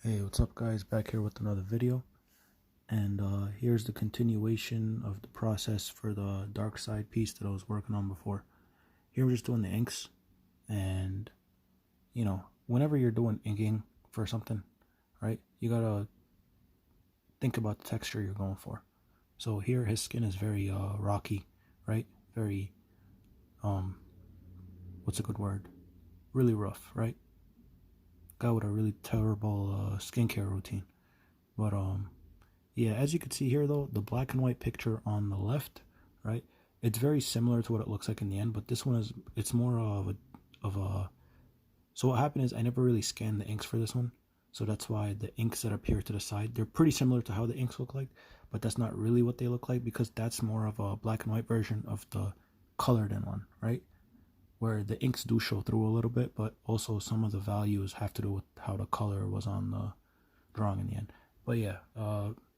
Hey, what's up guys? Back here with another video. And here's the continuation of the process for the dark side piece that I was working on before. Here we're just doing the inks. And, whenever you're doing inking for something, right, you gotta think about the texture you're going for. So here his skin is very rocky, right? Very, what's a good word? Really rough, right? Guy with a really terrible skincare routine. But, yeah, as you can see here though, the black and white picture on the left, right? It's very similar to what it looks like in the end, but this one it's more of a so what happened is I never really scanned the inks for this one. So that's why the inks that appear to the side, they're pretty similar to how the inks look like, but that's not really what they look like because that's more of a black and white version of the colored in one, right? Where the inks do show through a little bit, but also some of the values have to do with how the color was on the drawing in the end. But yeah,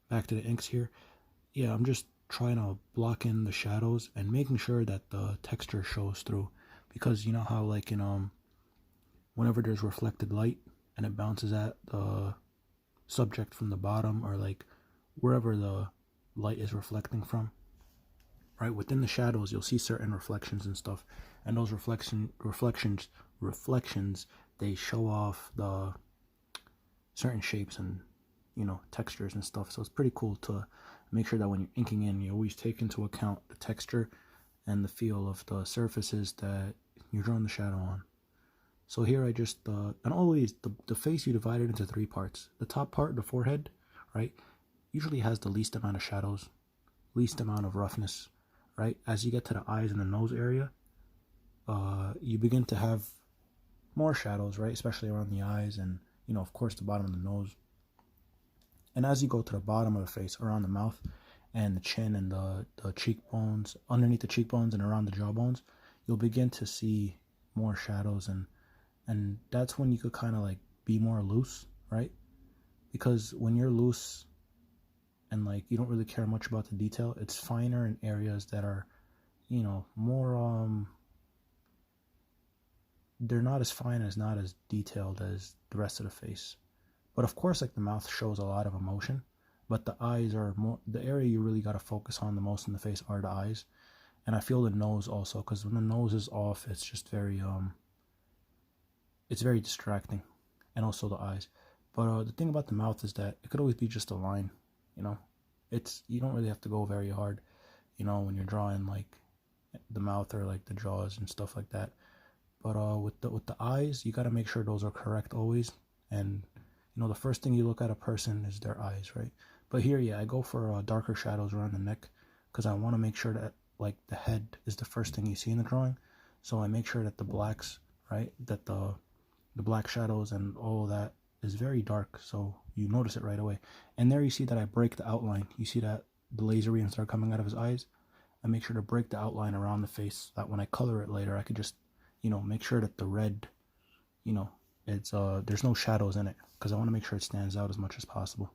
back to the inks here. Yeah, I'm just trying to block in the shadows and making sure that the texture shows through, because you know how like in whenever there's reflected light and it bounces at the subject from the bottom, or like wherever the light is reflecting from, right, within the shadows you'll see certain reflections and stuff, and those reflections, they show off the certain shapes and textures and stuff. So it's pretty cool to make sure that when you're inking in, you always take into account the texture and the feel of the surfaces that you're drawing the shadow on. So here I just and always the face, you divide it into three parts. The top part, the forehead, right, usually has the least amount of shadows, least amount of roughness, right? As you get to the eyes and the nose area, you begin to have more shadows, right, especially around the eyes and of course the bottom of the nose. And as you go to the bottom of the face, around the mouth and the chin and the cheekbones, underneath the cheekbones and around the jawbones, you'll begin to see more shadows, and that's when you could kind of like be more loose, right? Because when you're loose and like you don't really care much about the detail, it's finer in areas that are, more they're not as fine, as not as detailed as the rest of the face. But of course, like the mouth shows a lot of emotion, but the eyes are more, the area you really got to focus on the most in the face are the eyes. And I feel the nose also, because when the nose is off, it's just very, it's very distracting. And also the eyes. But the thing about the mouth is that it could always be just a line, you know? You don't really have to go very hard, when you're drawing like the mouth or like the jaws and stuff like that. But with the eyes, you got to make sure those are correct always. And the first thing you look at a person is their eyes, right? But here, yeah, I go for darker shadows around the neck because I want to make sure that like the head is the first thing you see in the drawing. So I make sure that the blacks, right, that the black shadows and all of that is very dark, so you notice it right away. And there you see that I break the outline. You see that the laser beams are coming out of his eyes. I make sure to break the outline around the face so that when I color it later, I could just, make sure that the red, it's there's no shadows in it, because I want to make sure it stands out as much as possible.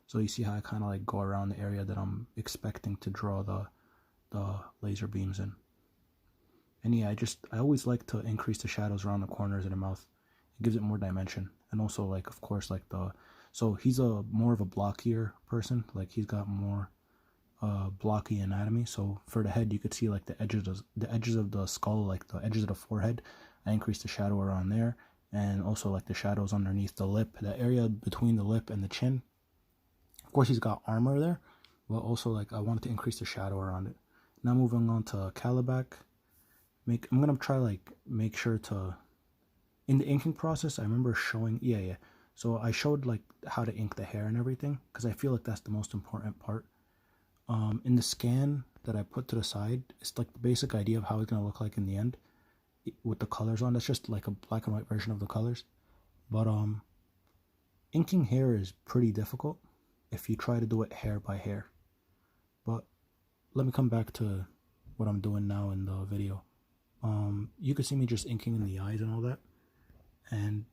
So you see how I kind of like go around the area that I'm expecting to draw the laser beams in. And yeah, I always like to increase the shadows around the corners of the mouth. It gives it more dimension. And also, like, of course, like so he's a more of a blockier person. Like he's got more blocky anatomy. So for the head, you could see like the edges of the skull, like the edges of the forehead. I increased the shadow around there, and also like the shadows underneath the lip, the area between the lip and the chin. Of course, he's got armor there, but also like I wanted to increase the shadow around it. Now moving on to Calabac. I'm gonna try like make sure to, in the inking process, I remember showing, yeah. So I showed like how to ink the hair and everything, because I feel like that's the most important part. In the scan that I put to the side, it's like the basic idea of how it's gonna look like in the end, with the colors on. That's just like a black and white version of the colors. But inking hair is pretty difficult if you try to do it hair by hair. But let me come back to what I'm doing now in the video. You can see me just inking in the eyes and all that, and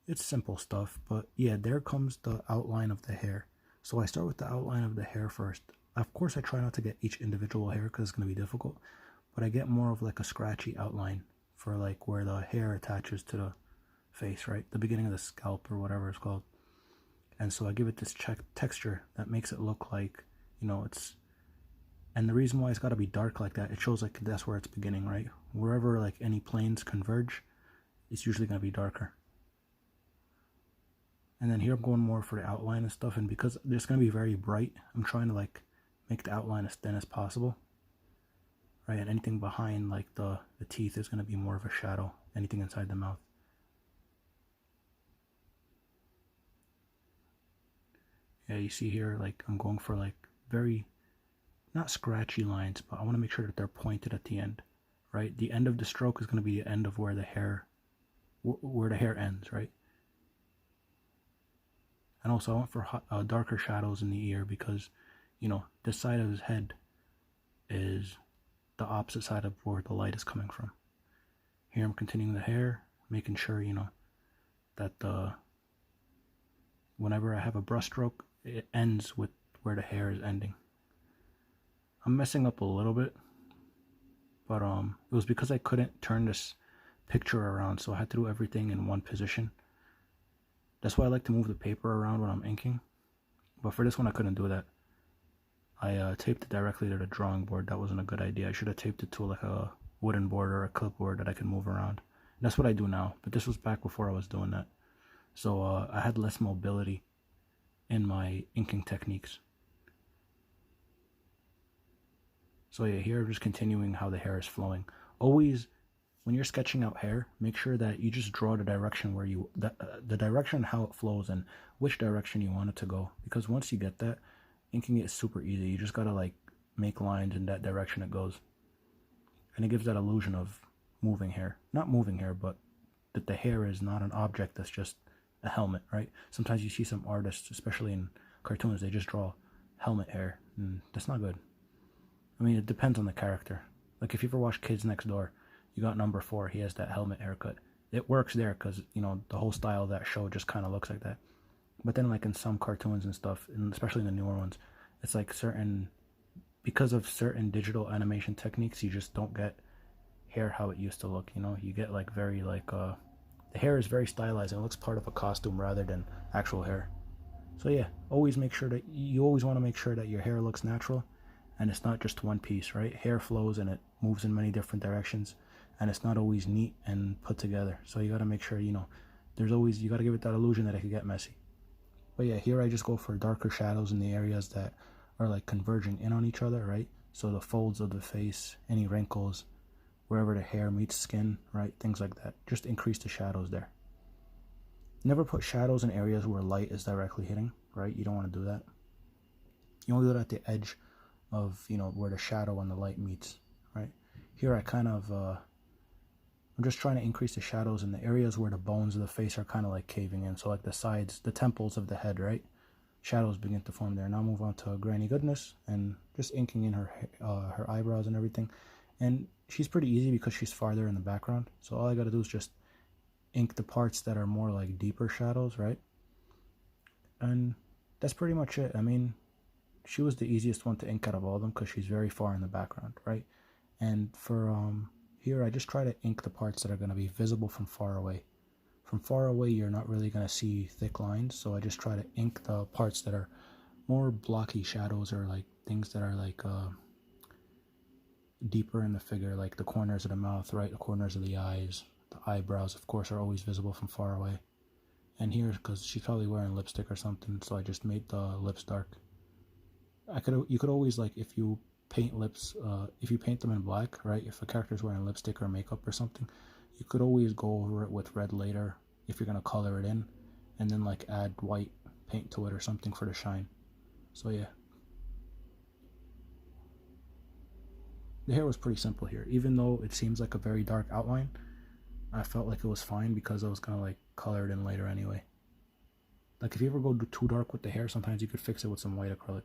it's simple stuff. But yeah, there comes the outline of the hair. So I start with the outline of the hair first. Of course, I try not to get each individual hair because it's going to be difficult, but I get more of like a scratchy outline for like where the hair attaches to the face, right? The beginning of the scalp or whatever it's called. And so I give it this texture that makes it look like, it's, and the reason why it's got to be dark like that, it shows like that's where it's beginning, right? Wherever like any planes converge, it's usually going to be darker. And then here I'm going more for the outline and stuff, and because it's going to be very bright, I'm trying to like make the outline as thin as possible, right? And anything behind like the teeth is going to be more of a shadow, anything inside the mouth. Yeah, you see here, like I'm going for like very, not scratchy lines, but I want to make sure that they're pointed at the end, right? The end of the stroke is going to be the end of where the hair ends, right? And also I went for darker shadows in the ear because, this side of his head is the opposite side of where the light is coming from. Here I'm continuing the hair, making sure, that whenever I have a brush stroke, it ends with where the hair is ending. I'm messing up a little bit, but it was because I couldn't turn this picture around, so I had to do everything in one position. That's why I like to move the paper around when I'm inking, but for this one I couldn't do that. I taped it directly to the drawing board. That wasn't a good idea. I should have taped it to like a wooden board or a clipboard that I could move around. And that's what I do now, but this was back before I was doing that. So I had less mobility in my inking techniques. So yeah, here I'm just continuing how the hair is flowing. Always, when you're sketching out hair, make sure that you just draw the direction where the direction how it flows and which direction you want it to go. Because once you get that, inking it is super easy. You just gotta like make lines in that direction it goes. And it gives that illusion of moving hair. Not moving hair, but that the hair is not an object that's just a helmet, right? Sometimes you see some artists, especially in cartoons, they just draw helmet hair, and that's not good. I mean, it depends on the character. Like if you ever watch Kids Next Door, you got number 4, he has that helmet haircut. It works there because, the whole style of that show just kind of looks like that. But then like in some cartoons and stuff, and especially in the newer ones, it's like because of certain digital animation techniques, you just don't get hair how it used to look, You get like very like, the hair is very stylized and it looks part of a costume rather than actual hair. So yeah, always make sure that you always want to make sure that your hair looks natural and it's not just one piece, right? Hair flows and it moves in many different directions and it's not always neat and put together. So you got to make sure, you got to give it that illusion that it could get messy. But yeah, here I just go for darker shadows in the areas that are like converging in on each other, right? So the folds of the face, any wrinkles, wherever the hair meets skin, right? Things like that. Just increase the shadows there. Never put shadows in areas where light is directly hitting, right? You don't want to do that. You only do that at the edge of, where the shadow and the light meets, right? Here I kind of, I'm just trying to increase the shadows in the areas where the bones of the face are kind of like caving in. So like the sides, the temples of the head, right? Shadows begin to form there. Now move on to Granny Goodness and just inking in her eyebrows and everything. And she's pretty easy because she's farther in the background. So all I got to do is just ink the parts that are more like deeper shadows, right? And that's pretty much it. I mean, she was the easiest one to ink out of all of them because she's very far in the background, right? And for here I just try to ink the parts that are going to be visible from far away. From far away you're not really going to see thick lines, so I just try to ink the parts that are more blocky shadows or like things that are like deeper in the figure, like the corners of the mouth, right? The corners of the eyes, the eyebrows of course are always visible from far away. And here, because she's probably wearing lipstick or something, so I just made the lips dark. You could always, like, if you paint lips, if you paint them in black, right? If a character's wearing lipstick or makeup or something, you could always go over it with red later if you're gonna color it in, and then like add white paint to it or something for the shine. So yeah, the hair was pretty simple here. Even though it seems like a very dark outline, I felt like it was fine because I was gonna like color it in later anyway. Like if you ever go too dark with the hair, sometimes you could fix it with some white acrylic.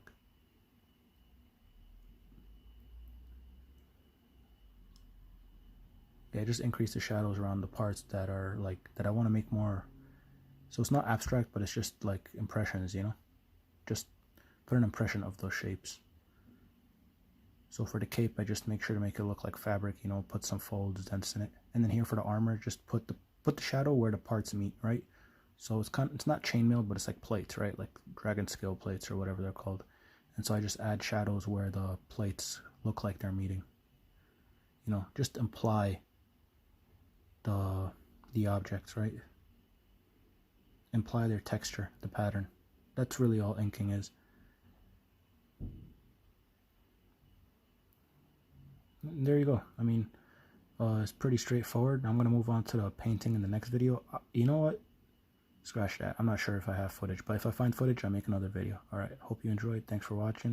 Yeah, just increase the shadows around the parts that are like, that I want to make more, so it's not abstract, but it's just like impressions, just put an impression of those shapes. So for the cape, I just make sure to make it look like fabric, put some folds, dents in it. And then here for the armor, just put the shadow where the parts meet, right? So it's not chainmailed, but it's like plates, right? Like dragon scale plates or whatever they're called. And so I just add shadows where the plates look like they're meeting. You know, just imply the objects, right? Imply their texture, the pattern. That's really all inking is. And there you go. I mean, it's pretty straightforward. I'm going to move on to the painting in the next video. You know what? Scratch that. I'm not sure if I have footage, but if I find footage, I'll make another video. Alright, hope you enjoyed. Thanks for watching.